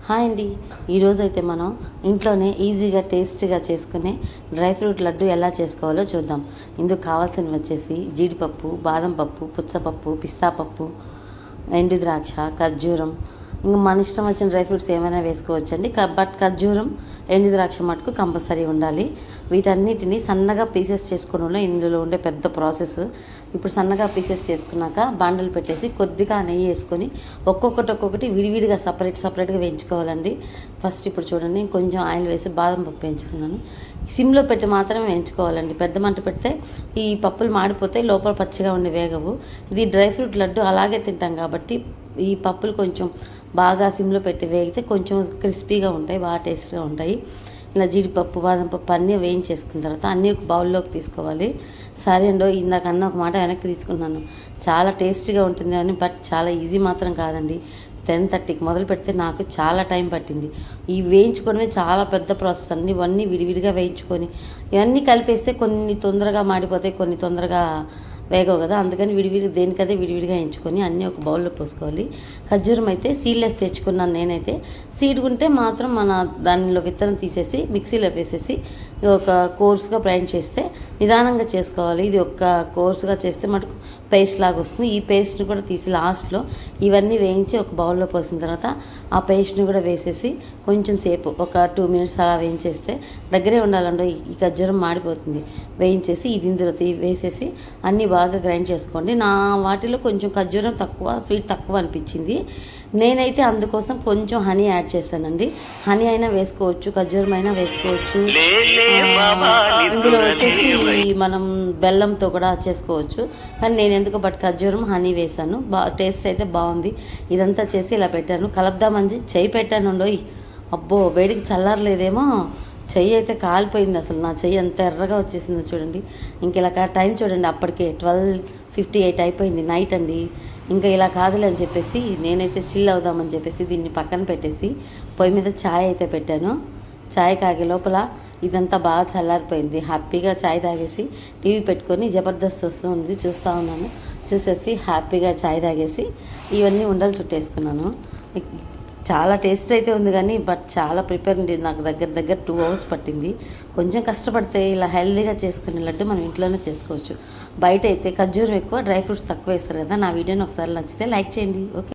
Hi అండి, ఈరోజైతే మనం ఇంట్లోనే ఈజీగా టేస్టీగా చేసుకునే డ్రై ఫ్రూట్ లడ్డు ఎలా చేసుకోవాలో చూద్దాం. ఇందుకు కావాల్సినవి వచ్చేసి జీడిపప్పు, బాదం పప్పు, పుచ్చపప్పు, పిస్తా పప్పు, ఎండు ద్రాక్ష, ఖర్జూరం. ఇంకా మన ఇష్టం వచ్చిన డ్రై ఫ్రూట్స్ ఏమైనా వేసుకోవచ్చండి. బట్ ఖర్జూరం, ఎండు ద్రాక్ష మటుకు కంపల్సరీ ఉండాలి. వీటన్నిటిని సన్నగా పీసెస్ చేసుకోవడంలో ఇందులో ఉండే పెద్ద ప్రాసెస్. ఇప్పుడు సన్నగా పీసెస్ చేసుకున్నాక బాండలు పెట్టేసి కొద్దిగా నెయ్యి వేసుకొని ఒక్కొక్కటి విడివిడిగా సపరేట్గా వేయించుకోవాలండి. ఫస్ట్ ఇప్పుడు చూడండి, కొంచెం ఆయిల్ వేసి బాదం పప్పు వేయించుతున్నాను. సిమ్లో పెట్టి మాత్రమే వేయించుకోవాలండి. పెద్ద మంట పెడితే ఈ పప్పులు మాడిపోతే లోపల పచ్చిగా ఉండి వేగవు. ఇది డ్రై ఫ్రూట్ లడ్డు అలాగే తింటాం కాబట్టి ఈ పప్పులు కొంచెం బాగా సిమ్లో పెట్టి వేగితే కొంచెం క్రిస్పీగా ఉంటాయి, బాగా టేస్ట్గా ఉంటాయి. ఇలా జీడిపప్పు, బాదం పప్పు అన్నీ వేయించేసుకున్న తర్వాత అన్నీ ఒక బౌల్లోకి తీసుకోవాలి. సరే అండో, ఇందాకన్నా ఒక మాట వెనక్కి తీసుకున్నాను. చాలా టేస్టీగా ఉంటుంది అని, బట్ చాలా ఈజీ మాత్రం కాదండి. 10:30కి మొదలు పెడితే నాకు చాలా టైం పట్టింది. ఈ వేయించుకోవడమే చాలా పెద్ద ప్రాసెస్ అండి. ఇవన్నీ విడివిడిగా వేయించుకొని ఇవన్నీ కలిపేస్తే కొన్ని తొందరగా మాడిపోతాయి, కొన్ని తొందరగా వేగవు కదా. అందుకని దేనికదే విడివిడిగా వేయించుకొని అన్నీ ఒక బౌల్లో పోసుకోవాలి. ఖర్జూరం అయితే సీడ్లెస్ తెచ్చుకున్నాను నేనైతే. సీడ్ ఉంటే మాత్రం మన దానిలో విత్తనం తీసేసి మిక్సీలో వేసేసి ఒక కోర్సుగా గ్రైండ్ చేస్తే నిదానంగా చేసుకోవాలి. ఇది ఒక కోర్సుగా చేస్తే మటుకు పేస్ట్ లాగా వస్తుంది. ఈ పేస్ట్ని కూడా తీసి లాస్ట్లో ఇవన్నీ వేయించి ఒక బౌల్లో పోసిన తర్వాత ఆ పేస్ట్ని కూడా వేసేసి కొంచెం సేపు ఒక 2 minutes అలా వేయించేస్తే, దగ్గరే ఉండాలండి, ఈ ఖర్జూరం మాడిపోతుంది. వేయించేసి ఇది ఇందులో వేసేసి అన్నీ బాగా గ్రైండ్ చేసుకోండి. నా వాటిలో కొంచెం ఖర్జూరం తక్కువ, స్వీట్ తక్కువ అనిపించింది. నేనైతే అందుకోసం కొంచెం హనీ యాడ్ చేశానండి. హనీ అయినా వేసుకోవచ్చు, ఖర్జూరం అయినా వేసుకోవచ్చు. ఇందులో వచ్చేసి మనం బెల్లంతో కూడా చేసుకోవచ్చు, కానీ నేను ఎందుకు బట్ ఖర్జూరం హనీ వేశాను. టేస్ట్ అయితే బాగుంది. ఇదంతా చేసి ఇలా పెట్టాను. కలుపుదామని చెయ్యి పెట్టాను. అబ్బో, వేడికి చల్లారలేదేమో, చెయ్యి అయితే కాలిపోయింది. అసలు నా చెయ్యి ఎంత ఎర్రగా వచ్చేసిందో చూడండి. ఇంక ఇలా టైం చూడండి, అప్పటికే 12:58 అయిపోయింది, నైట్ అండి. ఇంకా ఇలా కాదులే అని చెప్పేసి నేనైతే చిల్ అవుదామని చెప్పేసి దీన్ని పక్కన పెట్టేసి పొయ్యి మీద ఛాయ్ అయితే పెట్టాను. ఛాయ్ కాగే లోపల ఇదంతా బాగా చల్లారిపోయింది. హ్యాపీగా ఛాయ్ తాగేసి టీవీ పెట్టుకొని జబర్దస్త్ వస్తుంది చూస్తూ ఉన్నాను. చూసేసి హ్యాపీగా ఛాయ్ తాగేసి ఇవన్నీ ఉండలు చుట్టేసుకున్నాను. చాలా టేస్ట్ అయితే ఉంది కానీ బట్ చాలా ప్రిపేర్ ఉంది. నాకు దగ్గర 2 hours పట్టింది. కొంచెం కష్టపడితే ఇలా హెల్తీగా చేసుకునే లడ్డు మనం ఇంట్లోనే చేసుకోవచ్చు. బయట అయితే ఖర్జూరం ఎక్కువ, డ్రై ఫ్రూట్స్ తక్కువ వేస్తారు కదా. నా వీడియోని ఒకసారి నచ్చితే లైక్ చేయండి. ఓకే.